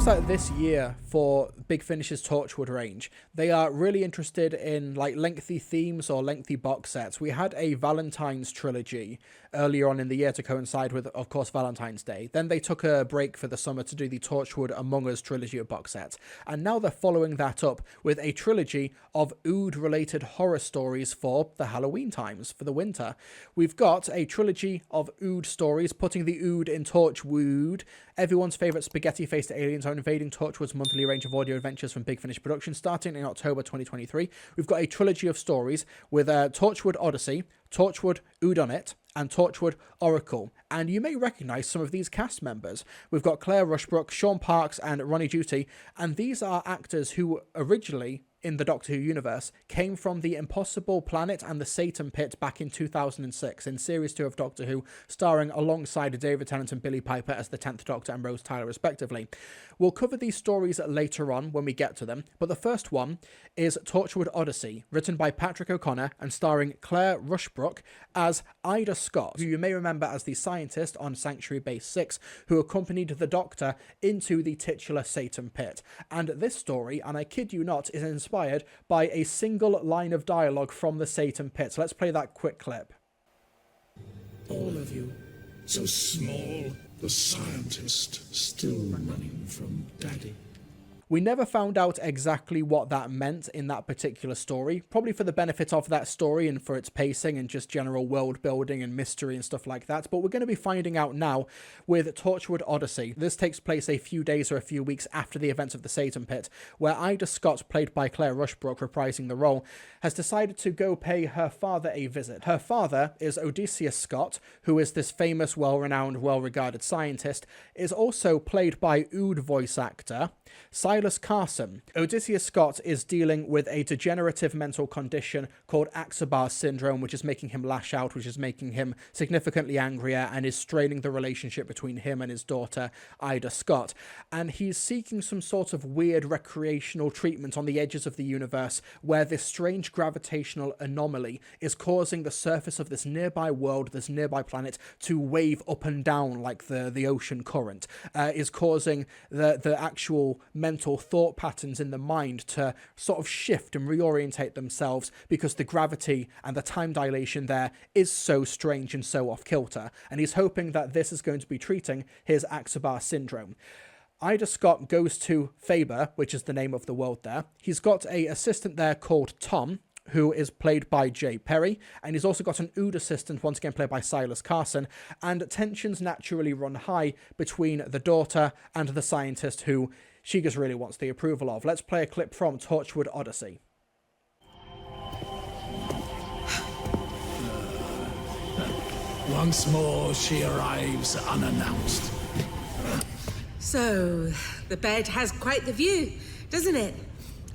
looks like this year for Big Finish's Torchwood range, they are really interested in like lengthy themes or lengthy box sets. We had a Valentine's trilogy earlier on in the year to coincide with, of course, Valentine's Day. Then they took a break for the summer to do the Torchwood Among Us trilogy of box sets. And now they're following that up with a trilogy of Ood-related horror stories for the Halloween times, for the winter. We've got a trilogy of Ood stories, putting the Ood in Torchwood. Everyone's favourite spaghetti-faced aliens are invading Torchwood's monthly range of audio adventures from Big Finish Productions starting in October 2023. We've got a trilogy of stories with Torchwood Odyssey, Torchwood Oodonit, and Torchwood Oracle. And you may recognise some of these cast members. We've got Claire Rushbrook, Sean Parks, and Ronnie Duty, and these are actors who originally, in the Doctor Who universe, came from the Impossible Planet and the Satan Pit back in 2006 in Series 2 of Doctor Who, starring alongside David Tennant and Billy Piper as the 10th Doctor and Rose Tyler respectively. We'll cover these stories later on when we get to them, but the first one is Torchwood Odyssey, written by Patrick O'Connor and starring Claire Rushbrook as Ida Scott, who you may remember as the scientist on Sanctuary Base 6, who accompanied the Doctor into the titular Satan Pit. And this story, and I kid you not, is inspired by a single line of dialogue from the Satan Pit. So let's play that quick clip. All of you, so small, the scientist still running from Daddy. We never found out exactly what that meant in that particular story, probably for the benefit of that story and for its pacing and just general world building and mystery and stuff like that, but we're going to be finding out now with Torchwood Odyssey. This takes place a few days or a few weeks after the events of the Satan Pit, where Ida Scott, played by Claire Rushbrook, reprising the role, has decided to go pay her father a visit. Her father is Odysseus Scott, who is this famous, well-renowned, well-regarded scientist, is also played by Ood voice actor Silas Carson. Odysseus Scott is dealing with a degenerative mental condition called Axabar syndrome, which is making him lash out, which is making him significantly angrier and is straining the relationship between him and his daughter, Ida Scott. And he's seeking some sort of weird recreational treatment on the edges of the universe where this strange gravitational anomaly is causing the surface of this nearby world, this nearby planet, to wave up and down like the ocean current, is causing the actual mental thought patterns in the mind to sort of shift and reorientate themselves because the gravity and the time dilation there is so strange and so off-kilter, and he's hoping that this is going to be treating his Axabar syndrome. Ida Scott goes to Faber, which is the name of the world there. He's got an assistant there called Tom, who is played by Jay Perry, and he's also got an Ood assistant, once again played by Silas Carson, and tensions naturally run high between the daughter and the scientist who she just really wants the approval of. Let's play a clip from Torchwood Odyssey. Once more she arrives unannounced. So, the bed has quite the view, doesn't it?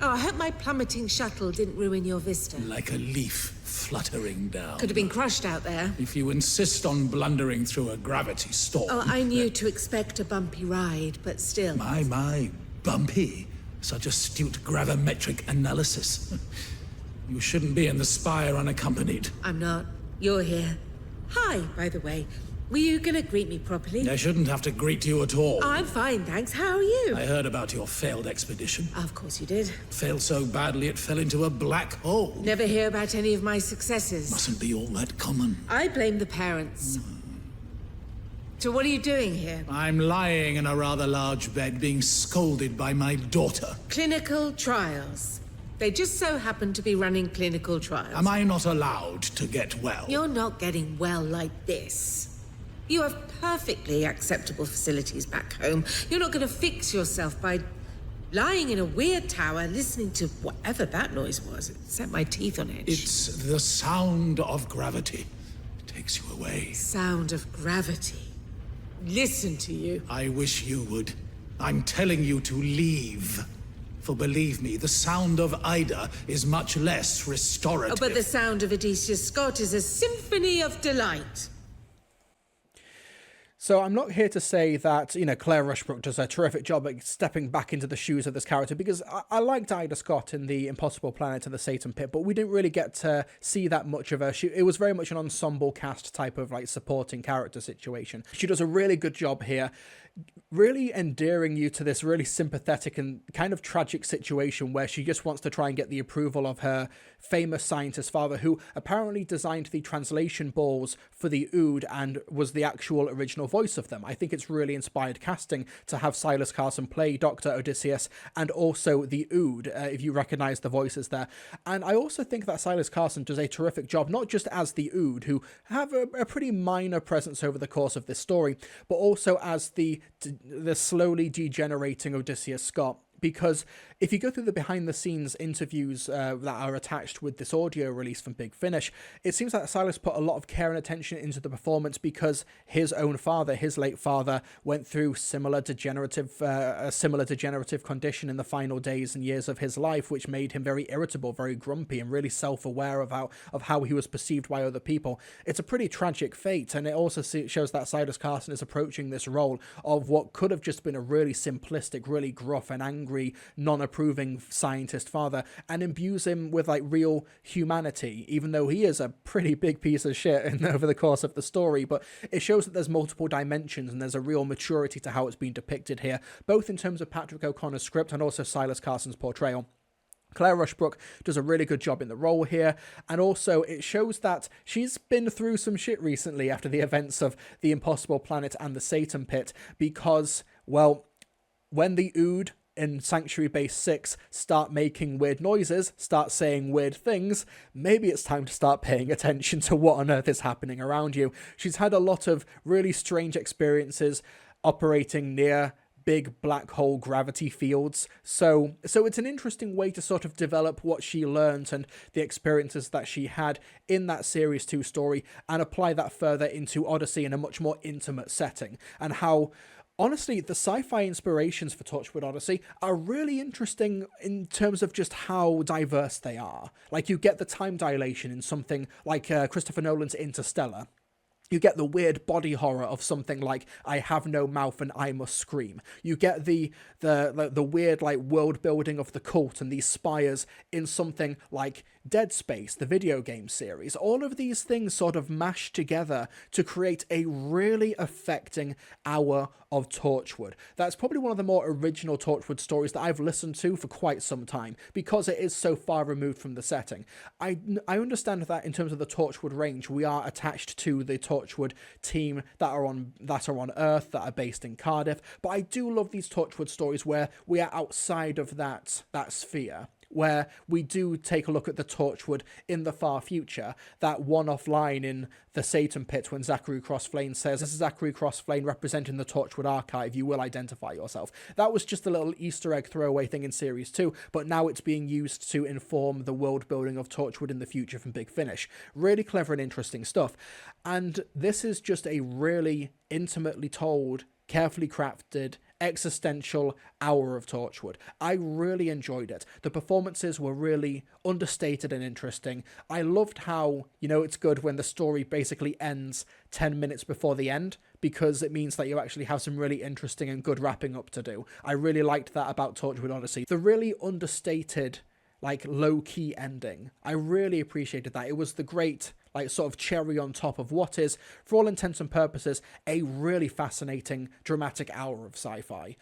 Oh, I hope my plummeting shuttle didn't ruin your vista. Like a leaf fluttering down. Could have been crushed out there. If you insist on blundering through a gravity storm. Oh, I knew to expect a bumpy ride, but still. My, bumpy. Such astute gravimetric analysis. You shouldn't be in the spire unaccompanied. I'm not. You're here. Hi, by the way. Were you gonna greet me properly? I shouldn't have to greet you at all. I'm fine, thanks. How are you? I heard about your failed expedition. Of course you did. Failed so badly it fell into a black hole. Never hear about any of my successes. Mustn't be all that common. I blame the parents. So what are you doing here? I'm lying in a rather large bed being scolded by my daughter. Clinical trials. They just so happen to be running clinical trials. Am I not allowed to get well? You're not getting well like this. You have perfectly acceptable facilities back home. You're not going to fix yourself by lying in a weird tower listening to whatever that noise was. It set my teeth on edge. It's the sound of gravity. It takes you away. Sound of gravity. Listen to you. I wish you would. I'm telling you to leave. For believe me, the sound of Ida is much less restorative. Oh, but the sound of Odysseus Scott is a symphony of delight. So I'm not here to say that, Claire Rushbrook does a terrific job at stepping back into the shoes of this character, because I liked Ida Scott in The Impossible Planet and the Satan Pit, but we didn't really get to see that much of her. It was very much an ensemble cast type of like supporting character situation. She does a really good job here, really endearing you to this really sympathetic and kind of tragic situation where she just wants to try and get the approval of her famous scientist father, who apparently designed the translation balls for the Ood and was the actual original voice of them. I think it's really inspired casting to have Silas Carson play Dr. Odysseus and also the Ood, if you recognize the voices there. And I also think that Silas Carson does a terrific job, not just as the Ood, who have a pretty minor presence over the course of this story, but also as the slowly degenerating Odysseus Scott. Because if you go through the behind-the-scenes interviews that are attached with this audio release from Big Finish, it seems that Silas put a lot of care and attention into the performance because his own father, his late father, went through a similar degenerative condition in the final days and years of his life, which made him very irritable, very grumpy, and really self-aware of how he was perceived by other people. It's a pretty tragic fate, and it also shows that Silas Carson is approaching this role of what could have just been a really simplistic, really gruff and angry, non-approving scientist father, and imbues him with like real humanity, even though he is a pretty big piece of shit over the course of the story. But it shows that there's multiple dimensions and there's a real maturity to how it's been depicted here, both in terms of Patrick O'Connor's script and also Silas Carson's portrayal. Claire Rushbrook does a really good job in the role here, and also it shows that she's been through some shit recently after the events of The Impossible Planet and the Satan Pit, because, well, when the Ood in Sanctuary Base 6 start making weird noises, start saying weird things, maybe it's time to start paying attention to what on earth is happening around you. She's had a lot of really strange experiences operating near big black hole gravity fields, so it's an interesting way to sort of develop what she learned and the experiences that she had in that Series 2 story and apply that further into Odyssey in a much more intimate setting, and how honestly, the sci-fi inspirations for Torchwood Odyssey are really interesting in terms of just how diverse they are. Like, you get the time dilation in something like Christopher Nolan's Interstellar. You get the weird body horror of something like I Have No Mouth and I Must Scream. You get the weird like world building of the cult and these spires in something like Dead Space, the video game series. All of these things sort of mashed together to create a really affecting hour of Torchwood. That's probably one of the more original Torchwood stories that I've listened to for quite some time, because it is so far removed from the setting. I understand that in terms of the Torchwood range, we are attached to the Torchwood team that are on Earth, that are based in Cardiff, but I do love these Torchwood stories where we are outside of that sphere, where we do take a look at the Torchwood in the far future. That one-off line in The Satan Pit when Zachary Crossflane says, "This is Zachary Crossflane representing the Torchwood archive, you will identify yourself." That was just a little Easter egg throwaway thing in Series 2, but now it's being used to inform the world building of Torchwood in the future from Big Finish. Really clever and interesting stuff. And this is just a really intimately told, carefully crafted, existential hour of Torchwood. I really enjoyed it. The performances were really understated and interesting. I loved how, it's good when the story basically ends 10 minutes before the end, because it means that you actually have some really interesting and good wrapping up to do. I really liked that about Torchwood Odyssey. The really understated, like, low-key ending. I really appreciated that. It was the great, like, sort of cherry on top of what is, for all intents and purposes, a really fascinating, dramatic hour of sci-fi.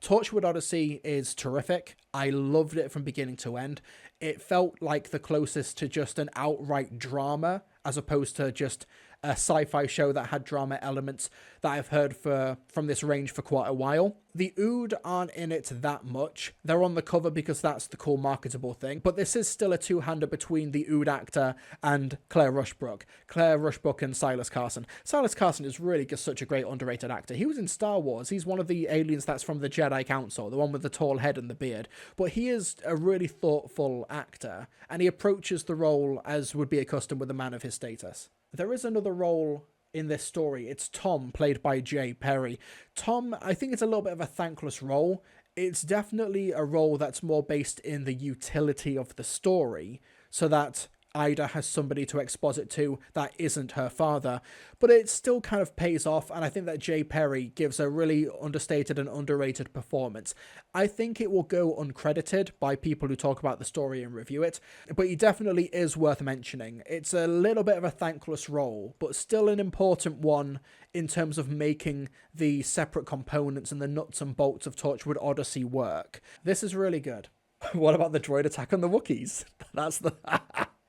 Torchwood Odyssey is terrific. I loved it from beginning to end. It felt like the closest to just an outright drama, as opposed to just a sci-fi show that had drama elements that I've heard from this range for quite a while. The Ood aren't in it that much. They're on the cover because that's the cool marketable thing, but this is still a two-hander between the Ood actor and Claire Rushbrook and Silas Carson. Silas Carson is really just such a great underrated actor. He was in Star Wars. He's one of the aliens that's from the Jedi Council, the one with the tall head and the beard, but he is a really thoughtful actor, and he approaches the role as would be accustomed with a man of his status. There is another role in this story. It's Tom, played by Jay Perry. Tom, I think it's a little bit of a thankless role. It's definitely a role that's more based in the utility of the story, so that Ida has somebody to exposit to that isn't her father, but it still kind of pays off, and I think that Jay Perry gives a really understated and underrated performance. I think it will go uncredited by people who talk about the story and review it, but he definitely is worth mentioning. It's a little bit of a thankless role, but still an important one in terms of making the separate components and the nuts and bolts of Torchwood Odyssey work. This is really good. What about the droid attack on the Wookiees? That's the...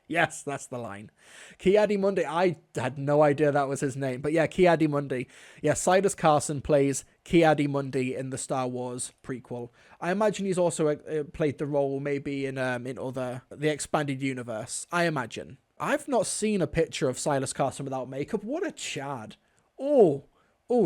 Yes, that's the line. Ki-Adi-Mundi. I had no idea that was his name. But yeah, Ki-Adi-Mundi. Yeah, Silas Carson plays Ki-Adi-Mundi in the Star Wars prequel. I imagine he's also played the role maybe in the expanded universe. I imagine. I've not seen a picture of Silas Carson without makeup. What a chad. Oh,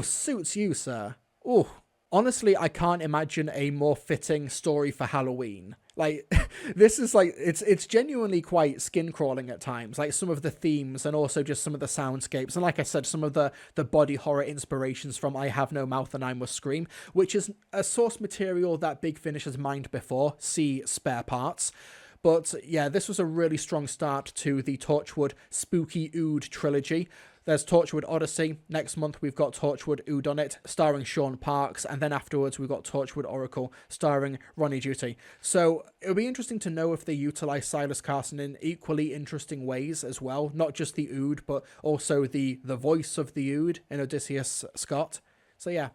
suits you, sir. Oh. Honestly, I can't imagine a more fitting story for Halloween. Like, this is like, it's genuinely quite skin-crawling at times. Like, some of the themes and also just some of the soundscapes. And like I said, some of the body horror inspirations from I Have No Mouth and I Must Scream, which is a source material that Big Finish has mined before. See Spare Parts. But yeah, this was a really strong start to the Torchwood Spooky Ood trilogy. There's Torchwood Odyssey. Next month, we've got Torchwood Whodunit, starring Sean Parks. And then afterwards, we've got Torchwood Oracle, starring Ronnie Duty. So it'll be interesting to know if they utilize Silas Carson in equally interesting ways as well. Not just the Ood, but also the voice of the Ood in Odysseus Scott. So yeah,